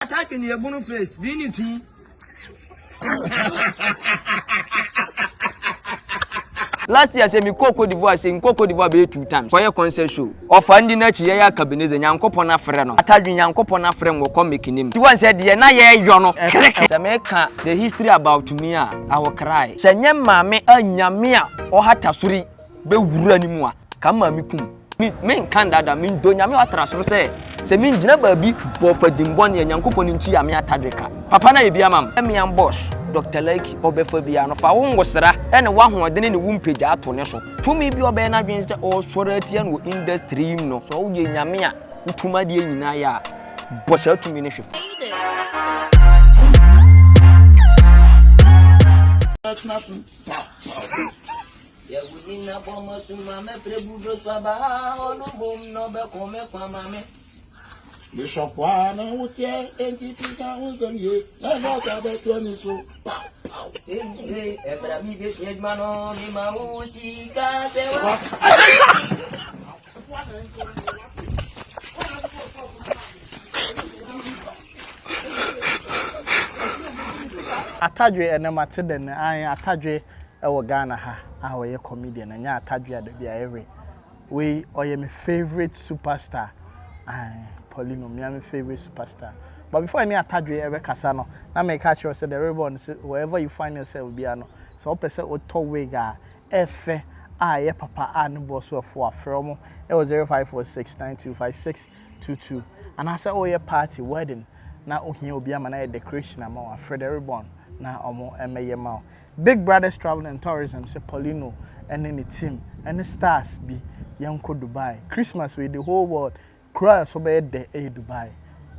Attacking your bonus face, dignity. Last year, say me Coco d'Ivoire, saying Coco d'Ivoire be 2 times. For your concert show. Or finding that ya cabinet and Yankopona friend. Atadwe Yankopona friend will come making him. One said, "Ye na ye yono." Jamaica, the history about me, I will cry. Say nyama me nyamia or hatasuri be wura ni mu a. Kama mi kum. Me Canada mean do nyame watraso say me ngina baabi bo fadimbon ye Yankopon nti ya me Atadwe ka. Papa na ye bia mam. Me am boss. Dr. Likee obefa bia no fa wo ngosra ene wa hoodene ne wumpagya ato ne so tumi bi obe na dwen se o sore atia no industry no so wo ye nyame a utuma de nyina ya bossa tumi ne hwef ya wudina bomo suma me prebudo swaba onu bom no be kome kwa mame Bishop wana utie entitika unzonye na nasa betwani so ebra mi be shedmano mi mausika sewa Atadwe enemate den Atadwe ewo Ghana ha ahoye comedian anya Atadwe adabia every we oye my favorite superstar Poleeno, my favorite superstar. But before any Atadwe ever kasano, na me catch you say the reborn wherever you find yourself biano. So person o to wega efe ye papa an boss of for from it was 0546925622. And I said oh yeah party wedding. Na ohia obi ama na decoration ama Fred reborn na omo emeye ma. Big Brothers Travel and Tourism say Poleeno and any team and the stars be yanko Dubai. Christmas with the whole world. Cry so bad de Dubai.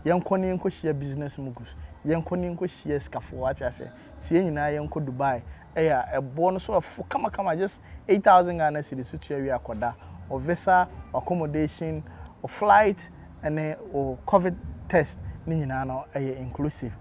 Yanko ni yanko share business mugus. Yanko ni yanko share scafo what I say. See nyina yanko Dubai. A bonus of kama just 8,000 Ghana cedis to area akoda. Or visa, accommodation, or flight and or COVID test ni nyina no inclusive.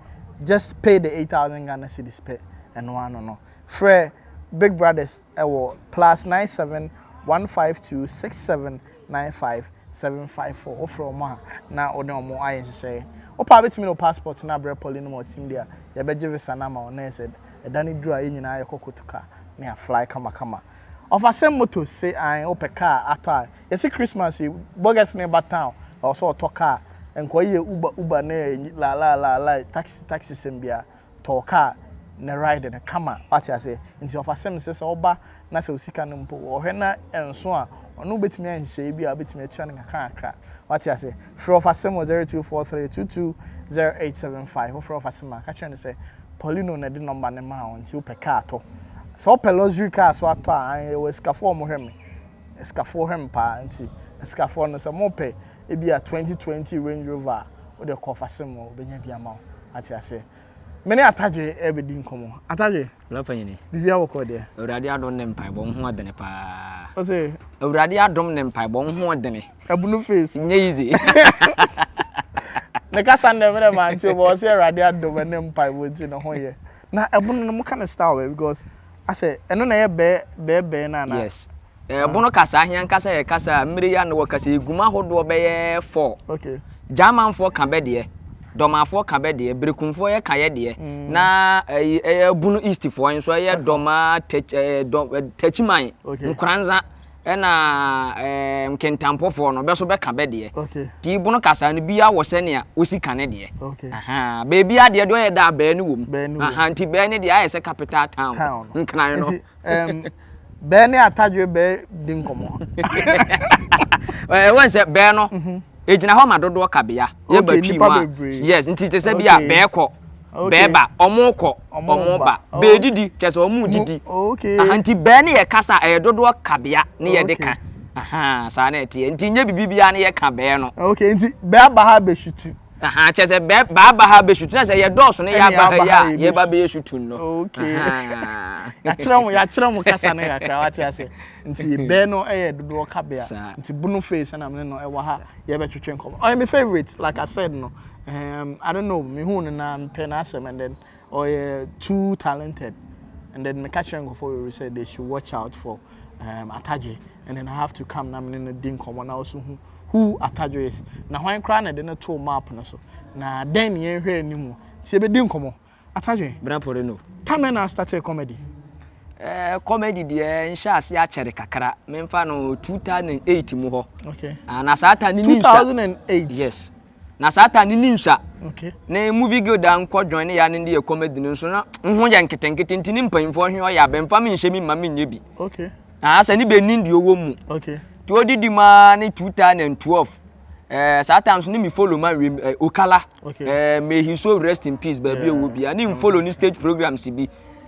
Just pay the 8,000 Ghana cedis pay and one no. Frere Big Brothers +97 152 6795 754 offer ma na ode omo ayen say opa betimi no passport na bre Poleeno mo team dia ye beje visa na ma ona said e dani dru a nyina ye kokotuka na fly kama of asem moto say an opeka ato ye see Christmas bogus near town or so to car enko ye uber na la taxi sembia to car na ride na kama what I say nti of asem say oba na se osika no mpo wo hwe na enso a onu betimi anhye bi a betimi atua ne kakra what I say free of asem 0243220875 or free of asem ka try say Poleeno na di number ne ma on ti o peka ato so pe luxury car so ato a we scafo mo hwem scafo hwem pa nti scafo no se mo pe e bi a 2020 Range Rover o de ko fasem o benya bi ama what I say many Atadwe ebedi nkomo Atadwe Lapanyini bibia woko de Awurade adom ne mpai bo ho adene pa o say Awurade adom ne mpai bo ho adene abunu face nye easy ne kasa ne mere man ti bo say Awurade adom ne mpai bo ti no ho ye na abunu no mo kind of style because I say eno na ye be na yes abunu kasa ahia kasa ye kasa mmiri ya no kasa eguma hodo be ye 4 okay German for ka be de Doma ka be de brekunfo ye ka ye de na bunu east for nso ye doma techiman nkranza na kentampo for no be so be ka be de ti bunu kasa no bia wo se ne a osika ne de aha baby ade do ye da ba ni wom aha nti be ne de aye se capital town nkran no be ne Atadwe be di nkomo won se be no ejina ho madodo kabia ye batwi ma yes nti te se bia be ko beba omoko omoba be didi te se omu didi aha nti be ne ye kasa dodo kabia ne ye deka aha sa na etie nti nye bibibia ne ye ka be no okay nti be aba ha be shutu aha che se be aba ha be shutu na se ye doso ne ya ba ya ye ba be shutu no okay ya tira mu kasa na ya kra wati ase nti be no dodo kabia nti bunu face na me no ewa ha ye be twetwe nkom oh my favorite like I said no I don't know me hu na pen asem and then too talented and then me catch go for we said they should watch out for Atadwe and then I have to come na me no din nkom na also hu who Atadwe is. Na hwan kra na de na to map no so. Na den ye hwe animu. Ti e be di nkomo. Atadwe. Bra Poleeno. Time na started comedy. Comedy de nsha ase a chere kakra. Memfa no 2008 mu ho. Okay. Na sata ni 2008. Yes. Na sata ni nsha. Okay. Na movie go dan ko join ya ne de comedy no so na ho ya nketenkete ntini mpanfo hwe o ya bemfa me nhye mi ma me nye bi. Okay. Asa ni be nin de owo mu. Okay. To odidi ma ni 2012. Sometimes ni me follow man Okala. Okay. May he so rest in peace baby obi. Ani me follow ni stage programs bi.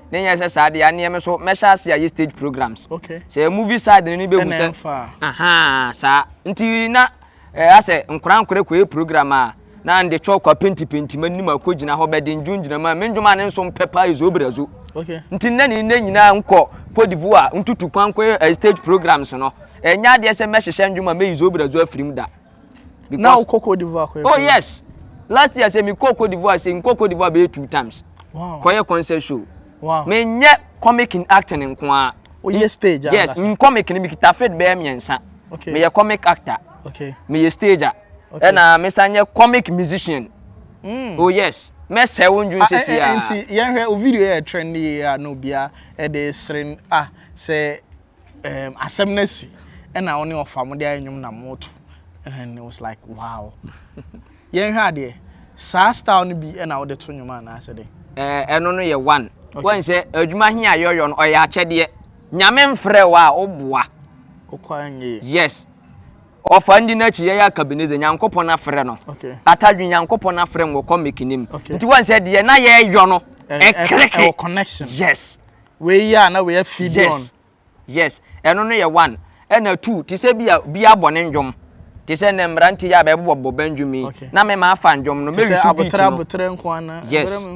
Then you say sade ani me so me sha se stage programs. Okay. Say movie side ni be hu say. Aha, sa. Nti na ase nkran ko program a na nde cho kwa penti mani ma ko gina ho be de njunjina ma me ndwuma ne nso pepa izo obrazo. Okay. Nti na ni nyina nko Cote d'Ivoire ntutu kwan ko stage programs no. Enya de se me hyehyɛ ndwuma me izo obrazo afrim da. Now Cote d'Ivoire. Oh yes. Last year say me Cote d'Ivoire say Cote d'Ivoire be 2 times. Wow. Koye concert show. Wow. Me nye comic in acting nko a. Oh yes stage. Yes, in comic ni me kita Fred be miensa. Okay. Me ye comic actor. Okay. Me ye stager. Okay. And me sanye comic musician. Oh yes. Me se wonju sesi ya. Enti ye hwe o video e trendy ya no bia e de srin say asemnesi and na oni ofam de anyum na moto. And it was like wow. Ye hwe ade sa style no bi e na wo de to nyuma na ase de. Eno no ye one. When say adwuma hi ayoyo no oya akyede. Nyame mfrɛ wa oboa. Okwanye. Yes. Ofa ndi na chi ya kabineze nyankopon afrɛ no. Okay. Atadwe nyankopon afrɛ ngo comic nim. Okay. Nti wan say de na ye yo no. Ekreke connection. Yes. We ya na we feed on. Yes. Eno no ye one. Ena two. Ti se bia bone ndwom. Ti se ne mranti ya be bobo bandwumi. Na me ma afa ndwom no me wisu beat no. Abotra nkwa na. Yes.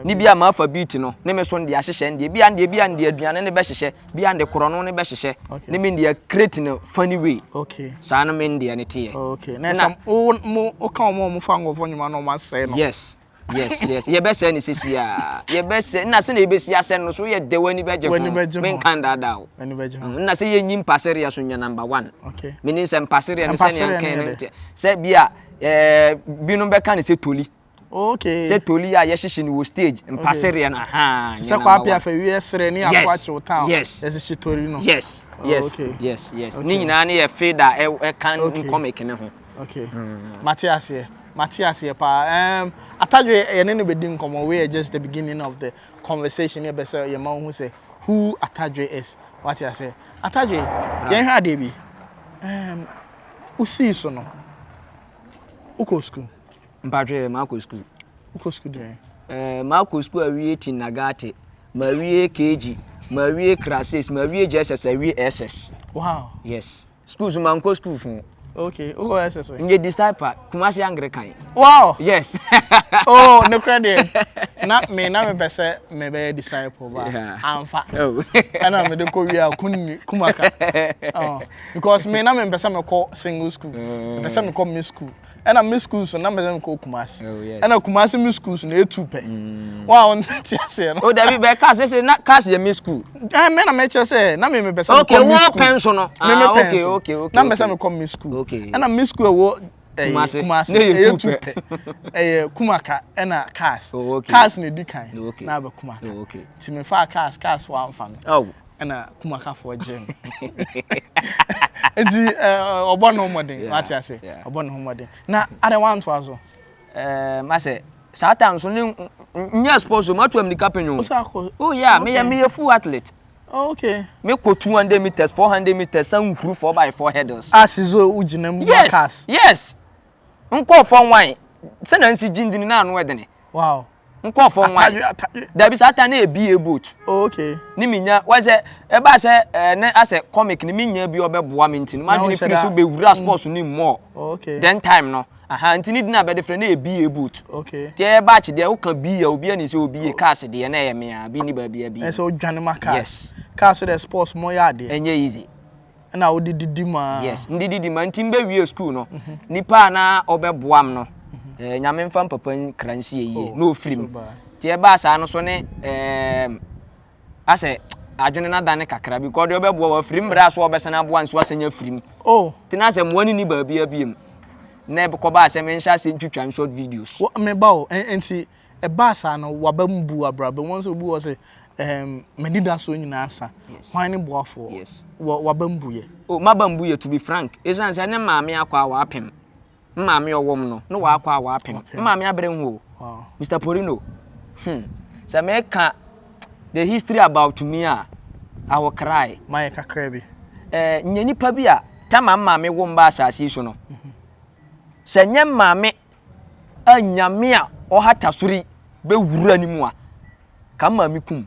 Ni bia ma afa beat no. Ne me so ndi ahyehye ndi bia ndi aduane ne be hyehye. Bia ndi koro no ne be hyehye. Ne me ndi create in funny way. Okay. Sa no me ndi ane tie. Okay. Na some o kan mo fa ngofo nyuma no ma say no. Yes. Yes. Ye be say ni sisi ya. Ye be say na se na ye be si ase no so ye de wani beje ho. Men kan da o. Wani beje ho. Na se ye nyim pasere ya so nya number 1. Okay. Meaning se pasere ya se ne kan. Se bia binu be kan se toli. Okay. Se toli ya ye hyehyɛ ni wo stage pasere ya na aha. Se kwa apia fa wi esre ni akwa che town. Yes. Ese shi tori no. Yes. Okay. Yes. Ni nyina na ye fader e kan comic ne ho. Okay. Matthias here pa Atadwe ye ne be di nkomo we just the beginning of the conversation here be say your man who say who Atadwe is. What you say? Atadwe ye hwa de bi usi so no uko school mpadwe ma ko school uko school de ma ko school awie tinagate ma wie kg ma wie classes ma wie JSS awie SS. Wow. Yes. Schools man ko school fun. Okay, who go SS? Nge disciple Kumasi Anglican. Wow. Yes. Oh, no credit. Not me pese me be disciple ba. Amfa. Oh. And me de ko wi a kumaka. Oh, because me na me pese me call single school. Me pese me call miss school. And I miss school so na me me call Kumasi. Oh yes. And I Kumasi miss school so na etupe. Wow, nti ase no. Oh, David be class say na class ye miss school. Me na me che say na me pese me call miss school. Okay, one pen so no. Okay. Na me pese me call miss school. Okay. And I miss school wo Kumasi etupe. Kumaka ena cars. Cars ne di kan. Na be Kumaka. Okay. Ti me fa cars for amfa. Oh. Ena Kumaka for gym. Enti obono modern. What you say? Obono modern. Na I don't want to aso. Ma say Satan so nya sports so matu am di kapenyo. Oh yeah, me a full athlete. Oh, okay. Me go 200 meters, 400 meters, some through 4x4 headers. Asizo ujinem cars. Yes. Nko for wine. Se na nsi jindini na anu edene. Wow. Nko for wine. There be Satan na be a boat. Oh, okay. Ni minya wa se e ba se na ase comic ni minya bi obeboa me ntini. Ma ni free so be wura sports ni more. Okay. Then time no. Aha ntini di na be different na be a boat. Okay. Tie ba chi de wo kan bi ya obi ani se obi e cars de na ye me a bi ni ba bi a bi. E so dwane ma cars. Yes. Cars so the sports more yard. Enye easy. Na wo didi ma. Yes, ndidi ma ntim be wie school no. Nipa na obeboam no. Nyame mfam papa kransie yi no film. Tie ba sa no so ne ase adwene na dane kakra because de obebo wa frim bra so obesana boa nso asenya frim oh tina se mo ani ni ba bia biem na ko ba se men sha se ntwitwa short videos me ba o enti e ba sa no wabambu abrabe won so bu wo se medida so nyina asa hwan ne boafo yes wabambu ye oh mabambu ye to be frank esan se ne maame akwa wa apem maame owom no wa akwa wa apem maame abere hu wow Mr. Poleeno so make the history about me I will cry my kakra bi nya nipa bi a tama maame wo mba asase so no se nya maame anyame a ohata sori be wura ni mu a ka maame kum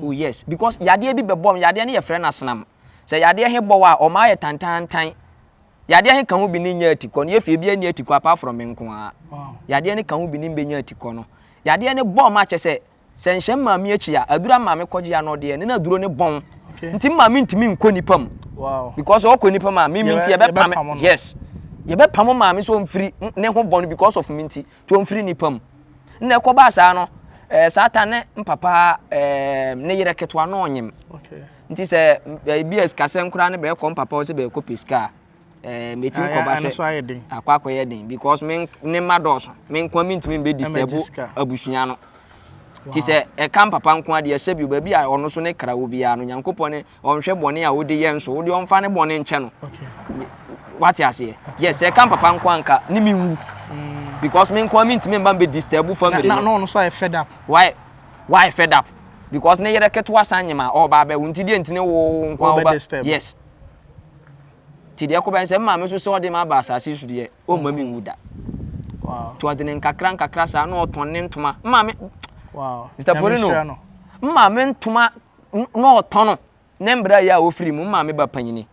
oh yes because yade bi bebom yade ne ye frɛ na senam se yade he bɔ wa o ma ye tantantan yade he kan ho bi ni nya atikɔ no ye fie bi ni atikɔ apart from nko a yade ne kan ho bi ni be nya atikɔ no yade ne bɔ ma kyɛ se senhyem maame achi a adura maame kɔgye ya no de ne na duro ne bon nti maame ntimi nko nipam wow because o ko nipam a me nti ye be pam yes ye be pam maame so mfiri ne ho bon because of me nti to mfiri nipam na ko ba sa no satan ne mpapa ne yere ketwa no onyem okay nti se BS kasem kura ne be ko mpapa o se be ko peska metin ko ba se akwa akoye den because me ne mados me nko me ntimi be disturb abusua no ti se e kan papa nko ade se bi ba bi a ono so ne kra wo bia no nyankopɔ ne onhwɛ bɔne a wodi ye nso wodi onfa ne bɔne nkyɛ no okay what you say yes e kan papa nko anka ni mi wu because me nko me ntimi mba be disturb family no so I fed up why fed up because ne yere ketwa sanyema o ba be wunti die ntine wo nko ba yes ti de ko ben se ma me so so de ma ba asase su de o ma mi wuda wow to ade ne nkakra sa na otonne ntoma ma me wow Mr. Poleeno ma me ntoma na otono ne mbra ya ofiri mu ma me ba panyini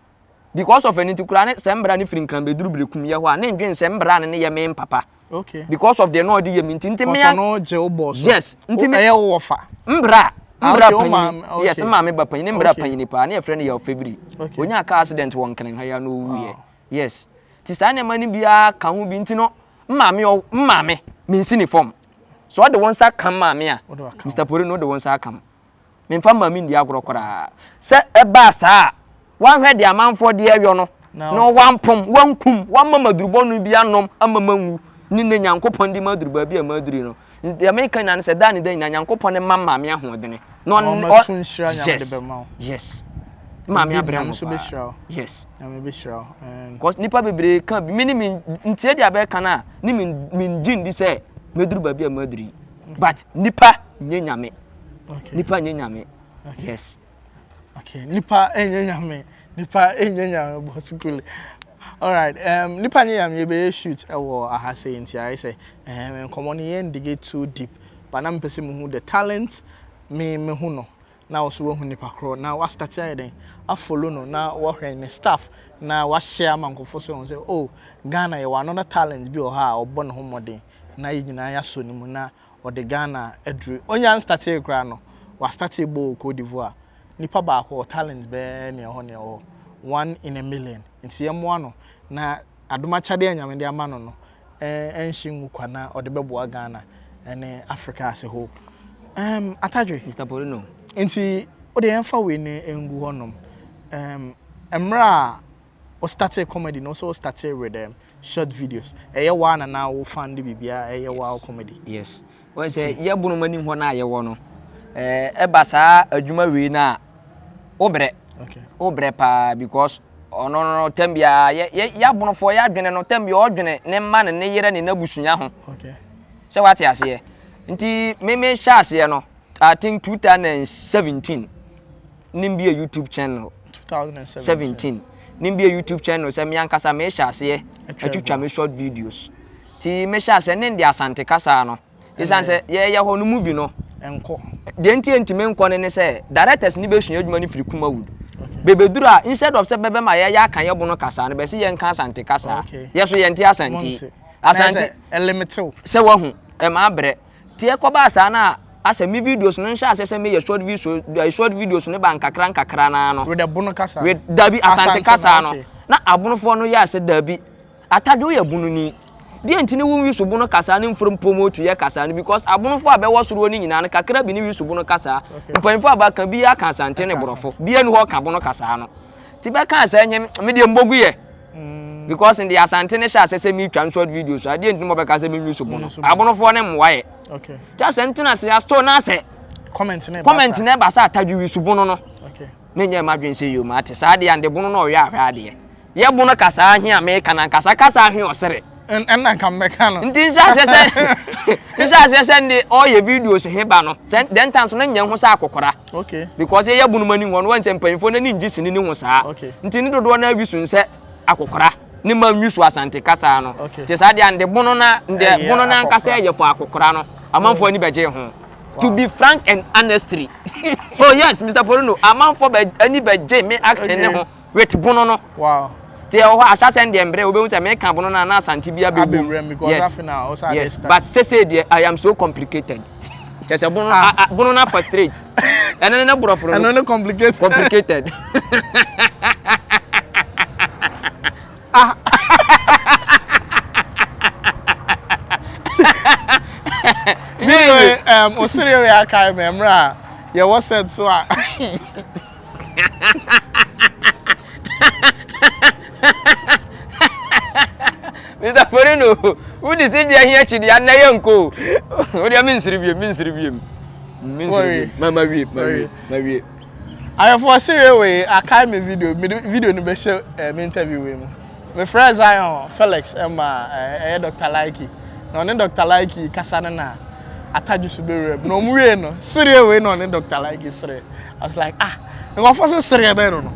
because of anything kura ne se mbra ne firi nkran be duru brekum ye ho a ne ndwen se mbra ne ye me papa okay because of the no de ye minti me no je o boss yes ntimi e wo fa mbra panyini yes ma me ba panyini mbra panyini pa ne ye friend ya ofebiri onya car accident won kan ha ya no wuye yes ti sa ne mani bia ka ho bi nti no mmame minsi ni form so the one sa kam maame a Mr. Poleeno the one sa kam me mfa maame ndi agorokora se eba sa wan hwe de amanfo de ayo no no wampom wankum wamamadurubo no bia nom amamanwu ni ne nyankopon di maduruba bia maduri no ya me kan na se da ne da nyankopon ne maame ahodene no yes maame abraham so be shira yes na me be shira cause nipa bebre kan bi mini ntie dia be kan a ni min jin di se maduruba bia maduri but nipa nyanyame okay nipa nyanyame yes okay nipa nyanyame basically all right nipa nyanyame be shoot ewo ahase nti I say come on here and dig too deep but na mpese mu the talent me hu no na also hu nipa kro na wa start here a follow no na wa hwen ne staff na wa share mankofo so say oh Ghana you another talent bi o ha obo ne ho modern na yina ya so ni mu na o de Ghana edru onya start here kra no wa start bo Cote d'Ivoire nipa ba ko talent be ne ho ne ho 1 in a million nti ye mo ano na adoma chade anyame de ama no no enhyin kwana o de bebo Ghana ene Africa as a whole Atadwe Mr. Poleeno nti o de enfa we ne engu honom emra o started comedy no so started with short videos eye one na wo fan de bibia eye wa comedy yes when say ye bunu mani ho na ye wo no eba saa adwuma we na obre okay obre pa because no tambia ya bunu fo ya dwene no tambia o dwene ne ma ne yere ne nabusunya ho okay se wate ase nti me sha ase no I think 2017 nimbi a YouTube channel 2017 nimbi a YouTube channel se me ankasa me sha ase atwitwa me short videos ti me sha ase ne ndi asante kasa no isan se ye ho no movie no enko de enti me nko ne se directors ni be hwia adwuma ni firi Kumawood bebedura instead of se bebe ma ye kan ye bono kasa no be se ye nka asante kasa yeso ye nti asante elemento se wa hu e ma bre ti e ko ba asa na asa mi videos no nsha ase se me ye short videos ne ba nkakra na no with the bono kasa with dabi asante kasa no na abonofo no ye ase dabi Atadwe ye bunu ni di entini wo wi subu no kasa ne mfrom promote ye kasa no because abonofo abewo soro ni nyina ne kakra bi ne wi subu no kasa mpanifo abaka bi aka asante ne borofo bi anu ho ka bono kasa no ti be kan asa nyem me de mbogu ye because in the asante ne sha asese mi twa short videos ade entini mo be kasa me wi subu no abonofo ne mwa ye okay just entina se store na se comment ne ba sa Atadwe wi subu no okay me nya madwen se yo ma te sa ade ande bono no hwe ahwe ade ye bono kasa ahwe America na kasa ahwe osere and I come back no ntin sha se ndi all your videos heba no then time so na nya ho sa akokora okay because ye bunu mani won wan se mpanfo na ni ngisi ni ho sa ntin ni dodo na abisu nse akokora ni ma nwisu asante kasa no te sa de ande bono na nkasa ye fo akokora no amanfo ni beje ho to be frank and honestly oh yes Mr. Poleeno amanfo be ani beje me acting ne ho with bono no wow te o asha send dem bre obehu se me ka bono na asante bia be yes yes but say there I am so complicated just bono na frustrate and then na brofro and no complicated Osiri we aka memra ye was said so Mr. Poleeno, who is in here chidi na yanko. O dia minsiribiem. Mama wie. I for Osiri we aka me video no be share me interview we mu. My friend Zion Felix Emma Dr. Likee. No ne Dr. Likee kasa na Atadwe subere no muwe no sere we no ne Dr. Likee sere I was like ngo for sere be no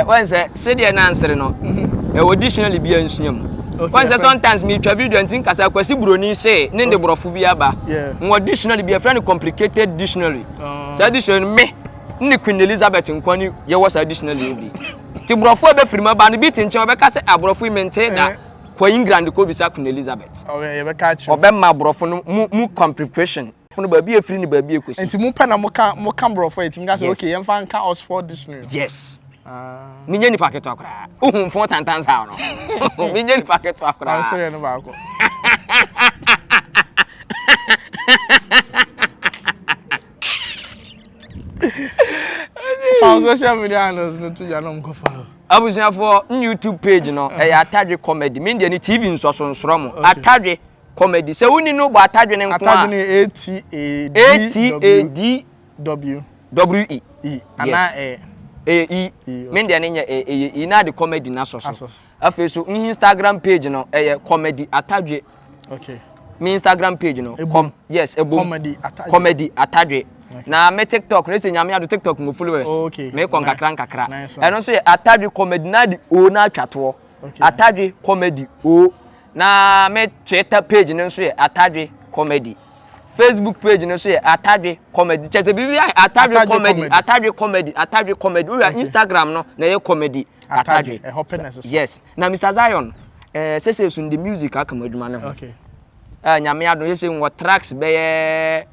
when say dey na answer no additionally be ansuam when say sometimes me twa video ntin kasa kwasi broni say ne de brofo bi aba ngo additionally be a friend complicated dictionary say additionally me ne Queen Elizabeth nkwani ye was additionally bi ti brofo be firima ba no bi tinche obeka say abrofo immente da kwa England ko bisa Queen Elizabeth okay ye be catch obema brofo no mu complication no ba bi efiri ni ba bi ekosi enti mu pe na mo kan brofo enti nga say okay ye mfa nka Oxford dictionary yes minye ni paketo akora uhun fon tantan sa no minye ni paketo akora answer no ba ko found social media handles no to ya no mko follow abusia for YouTube page no Atadwe comedy media ni TV nsosonsoro mo Atadwe comedy se woni no bo Atadwe ne nko Atadwe ni ATADWE ana media ne nya na the comedy na soso afi so Instagram page no comedy Atadwe okay me Instagram page no comedy Atadwe na me TikTok no se nyame ado TikTok ngo followers me kon kakra eno so Atadwe comedy na di o na atwato Atadwe comedy o na me Twitter page no so Atadwe comedy Facebook page no so Atadwe comedy chese bibi Atadwe comedy we Instagram no na ye comedy Atadwe yes na Mr. Zion say so the music akamaduma no okay nyame ado ye say wo tracks be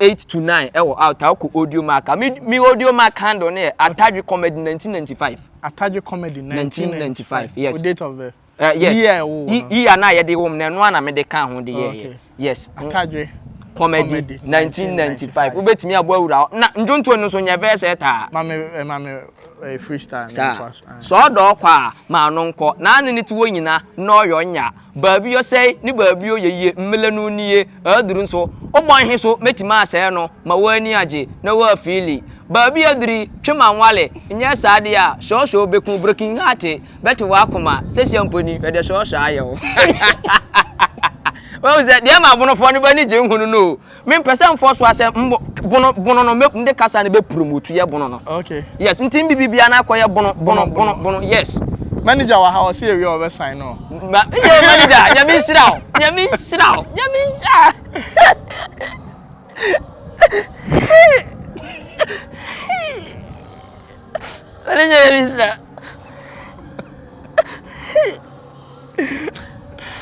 8 to 9 out audio mark me audio mark handle ne Atadwe comedy 1995 Atadwe comedy 1995 yes date of birth yes year na ye de wo me no na me de kan ho de ye yes Atadwe comedy 1995 ubetimi abo awura na njonto no so nya verse eta mame freestyle so do kwa ma no nko na ne ti wo nyina no yo nya baabi yo sei ni baabi yo yeye mmelanu niye aduru nso obon he so metima asɛ no ma wani age na wa fili baabi aduri twema nwale nya saade a shosho bekun breaking heart beti wa akoma sesi amponi de shosho ayewo well say dey ma bono fo ni ba ni je nhunu no me person fo so ase bono no me de kasa ne be promote ye bono no okay yes ntim bibia na akoye bono yes manager wa how say we over sign no manager ya mi shira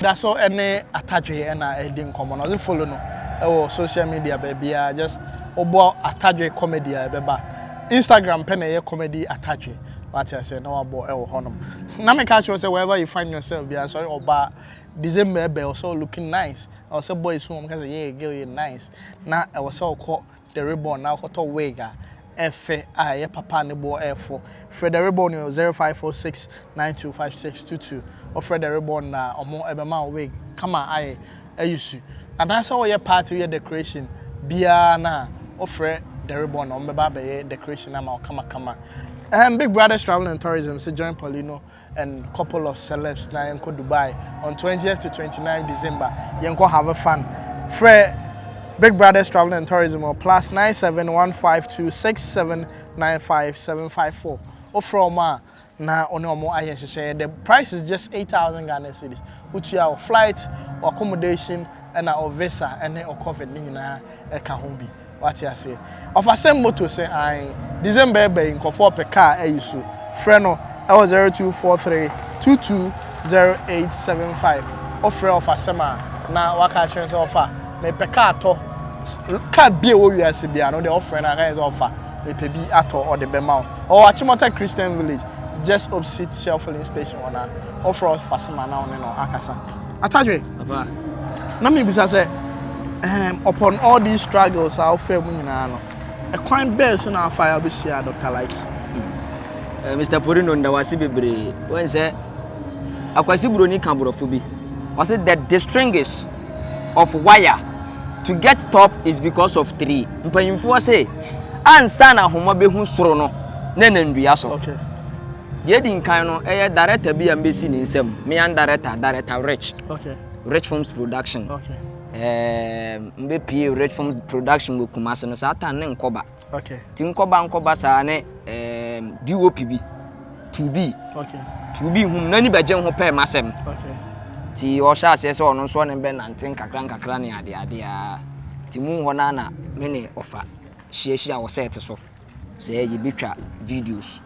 that's all any Atadwe and edin common as follow no social media baby just obo Atadwe comedy beba Instagram pen e comedy Atadwe what I say no abo honum na me catch you say wherever you find yourself be so oba December be also looking nice. Also boys who because yeah girl you nice. Now I was all caught the ribbon now got wig F I papa ne bo F4. Fred the ribbon 0546 925622 or Fred the ribbon na omo ebema wig. Come on I use you. And that's all your party your decoration. Bia na or Fred the ribbon on the decoration am come. Big Brothers Travel and Tourism so join Poleeno and couple of celebs now in Dubai on 20th to 29th December. You can have a fun. Fred Big Brothers Travel and Tourism or +9715267957554. Or from na ono mo ayeshe. The price is just 8,000 Ghana cedis. Which your flight or accommodation and our visa and then or COVID nina ekahombi. What you say? Of a same motor say I December in comfort per car issue. Freno L0243 220875. Offer of a summer. Now what can chance offer? Me per car to can't be what we are saying. No, the offer and I offer. Me pe be at or the Bemau or Achimota Christian Village just opposite Shell filling station on offer of a summer now no Akasa. Atadwe. Papa. Na me bisa say upon all these struggles, I'll fail me now. A quite best on our fire be share Dr. Likee. Mr. Poleeno ndawasi bebre. When say akwasi broni kambrofobi. Was it that the stringers of wire to get top is because of three. Mpanyimfo say ansa na homa behu soro no na ndua so. Okay. Ye din kan no director bi ambesi ni nsem. Me an director Rich. Okay. Rich Films Production. Okay. Mbepi Rich Films Production go Kumasi no satan ne nkoba. Okay. Ti nkoba sa ne DOP bi 2B. Okay. 2B hum nani beje ho pe masem. Okay. Ti o sha ase so no so ne be nanten kakra ne ade a. Ti mu ho na me ne ofa. Hia wo set so. Se ye bitwa videos.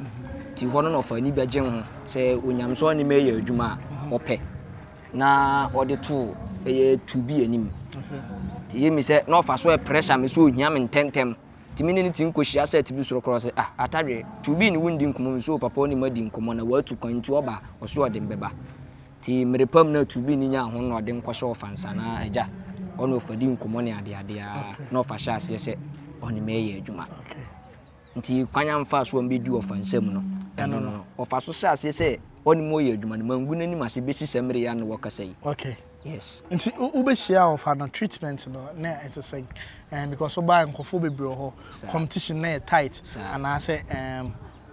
Ti ho no ofa ni beje ho se onyam so ne me ye adwuma ope. Na ode to eye 2B anim. Okay. Ti ye mi se no fa so e pressure me so ohia me ntentem. Ti me ne ti nkohia set bi so cross Atadwe 2B ni wundi nkomo me so papa oni madi nkomo na watu kwanti oba oso ode mbeba. Ti merepam na 2B ni nya ho no ode nkwhye ofansa na aja ono fadi nkomo ne ade a no fa sha ase se oni me ye adwuma. Okay. Nti kwanya mfa so mbedi ofansam no. No. Ofa so sha ase se oni mo ye adwuma ne mangu nani mase besi semre ya no wakasai. Okay. Yes. Nti ubeshia of an treatment no na it's a say because oba nkofo bebre ho competition na tight and I say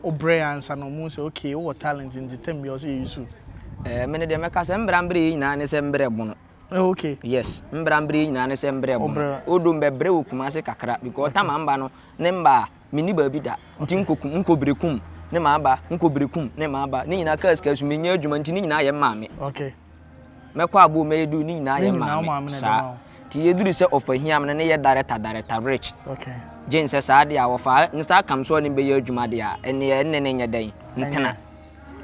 obreyans and no say okay what talent in the time you also use me ne de meka se mbrambre nyina ne se mbre bono. Okay. Yes, mbrambre nyina ne se mbre bono. Odum bebre wo Kumasi kakra because tamamba no ne mba mini ba bi da nti nkobrekum ne maaba nkobrekum ne maaba ne nyina kaskas me nya adwuma nti ne nyina ye maame. Okay. Mekwa abu medu ni nyina ye maame sa ti yeduru se ofa hiam ne ye director Rich. Okay. Jane se sa de a wofa nsa kam so ne be ye adwuma de a ene ne nya dan ntena.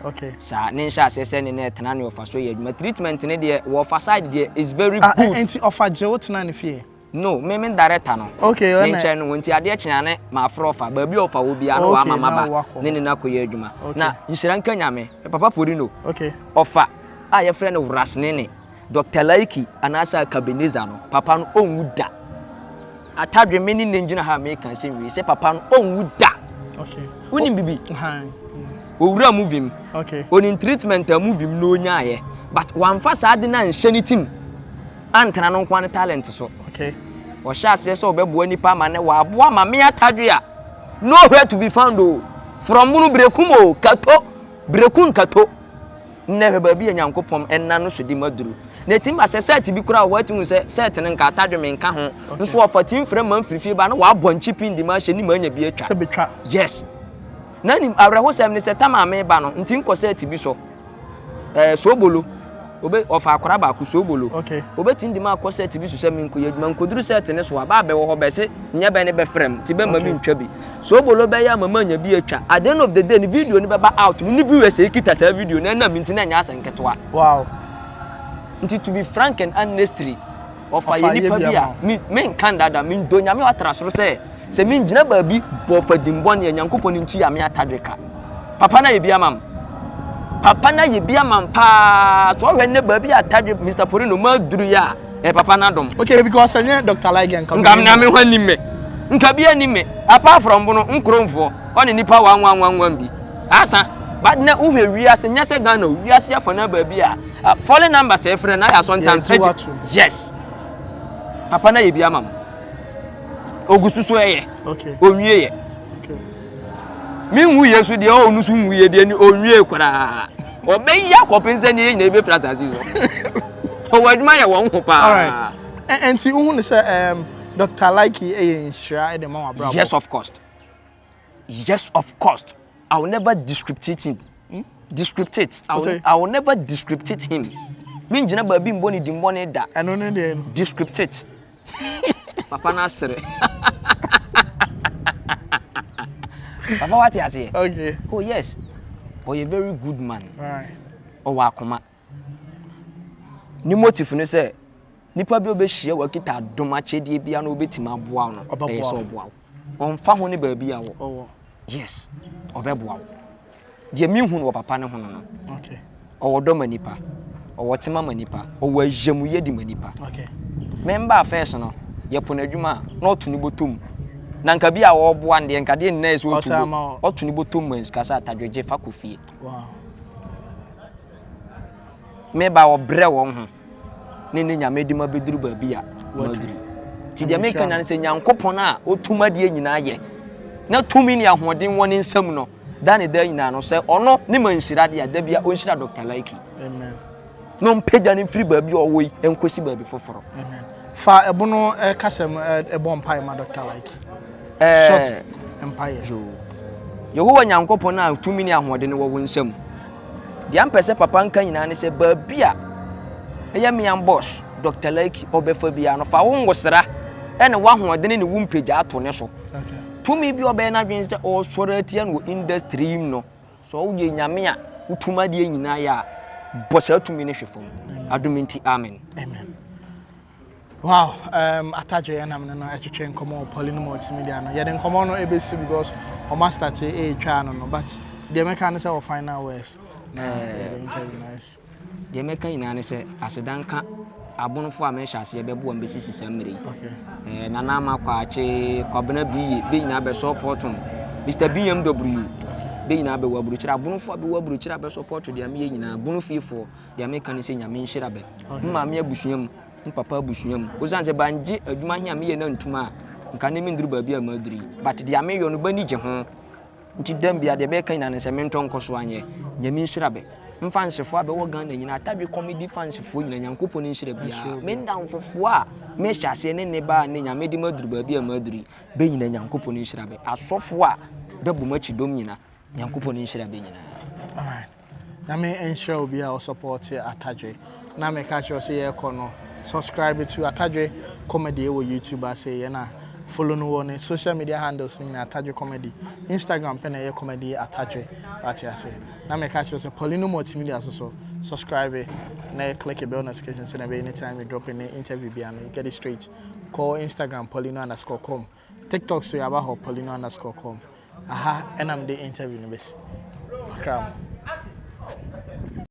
Okay. Sa ne nsha se ne tena ne ofa so ye adwuma treatment ne de wofa side de is very good. Enti ofa je wotena ne fie. No, me director no. Okay, okay. Ne chen wonti ade kyane ma frofa ba bi ofa wo bia no wa mama ba ne na koye adwuma. Na nsiranka nyame papa Poleeno. Okay. Ofa a ye frɛ no Rasnene Dr. Likee anasa Kabeniza no papa no onwuda Atadwe meni nenjina ha me kan se wi se papa no onwuda. Okay. Woni bibi owura movie m. Okay. Oni treatment a movie m no nyaaye but wan fa sa de na nhye team antena no kwan talent so. Okay. O sha se so obebo nipa ma ne wa aboa ma me Atadwe a nowhere to be found o from munu brekum o kato brekun kato never baby and Yankopom and Nano should madru. Netim as a set be crowd waiting with set and Atadwe men can so for team from monthly ban wa bon chip in the machine money be a trap. Yes. None I was a Tama me bano, and think was said to be so. Sobolo obey of our craba kusobolo. Okay. Obeting the mark was said to be so seven man could do certain as Wababe or Besse, never any befriend, Tibema Chubby. So bolo be ya mama nya bi atwa at the end of the day the video ni baba out ni viewers e kita sa video na na mintina nya asanketwa. Wow. Nti to be frank and honestly of a nipa bia me Canada me donya me watrasoro se me ngina ba bi bo fadimbon ya Nyankopon nti ya me Atadwe ka papa na ye bia mam papa na ye bia man pa so we ne ba bi Atadwe Mr. Poleeno ma duru ya papa na dom okay because anya Dr. Likee ngam na me hwani me nka bia ni me apart from bono nkromfo one nipa wan bi asa but na uhwe wiase nya se Ghana wiase afana ba bi a falling numbers e frɛ na ya sometimes yes papa na ye bia mam ogususu eye okay onwie ye okay mi nwu yesu de o nusu nwu ye de ni onwie kwara obeya kopense ni na ebe frasa zizo o waduma ye won ho pa all right and see who say Dr. Likee insira e de ma bravo yes of course I will never discriminate him discriminate I will never discriminate him me njina ba bi mboni di mboni da eno ne de discriminate papa na sere papa what you say okay oh yes but a very good man all right o wa akoma ni motive no say nipa bi obehia wakita doma chedie bia na obetima aboa no so aboa on fa ho ne ba bi awo oh yes obeboa de mi hu no papa ne ho no okay o doma nipa o tema manipa o wa jamuye di manipa okay member affairs no ye pon adwuma na otuni botom na nka bi a wo boa nde nka de nna eso otuni botom mans kasa Atadwe je fa kofie wow me ba wo bre wo ho ne nyame di ma beduru ba bi a maduru ti de me kan se nyankopon a otuma de nyina ye na tumi ni ahoden woni nsam no da ne da nyina no se ono ne mansira de ada bia onshira Dr. Likee amen no mpega ne free ba bi owo yi enkosi ba bi foforo amen fa ebono kasem ebon pai ma Dr. Likee short empire Yehowa nyankopon na tumi ni ahoden wo nsam de ampese papa nka nyina ne se ba bi a eye mian boss Dr. Likee obefa bia no fa wo ngosra ene wa hoden ne wo mpega ato ne so okay tumi bi obe na dwen se o sore atia no industry no so wo ye nyame a utuma de nyina ya bossa tumi ne hwefom adominti amen amen wow Atadwe na me no atwetwe nkomo Poleeno Multimedia no ye de nkomo no ebesi because o master che e twa no but the mechanic say o final words nice the mechanic ina ne se asedanka abonofo a menhya ase bebo am besisi samre okay na na makwa ache kwabena bi na be support Mr. BMW be nyina be waburu kira abonofo be waburu kira be support de am ye nyina abonofo de mechanic se nyame nhira be mma me abusuam papa abusuam ozan se banje adwuma hia me ye na ntuma nka ne me nduru ba bi amaduri but de am yo no bani je ho nti dambia de be kan na ne se mento nkoso anye nyame nhira be mfansefo abe wo Ghana nyina Atadwe comedy fansefo nyina nyankopon nhira bia me ndamfofo a me hyase ne ba ne nyame di maduru ba bi amaduri be nyina nyankopon nhira be asofo a dabu machi dom nyina nyankopon nhira be nyina all right nyame ensure obi a support Atadwe na me catch you say no subscribe to Atadwe comedy on YouTube I say na follow no on social media handles in Atadwe comedy Instagram pen comedy Atadwe what I say na me catch you say Poleeno Multimedia so subscribe na click the bell notification so that anytime we drop any interview be and get it straight call Instagram Poleeno_com TikTok so about Poleeno_com aha and I'm the interview no best.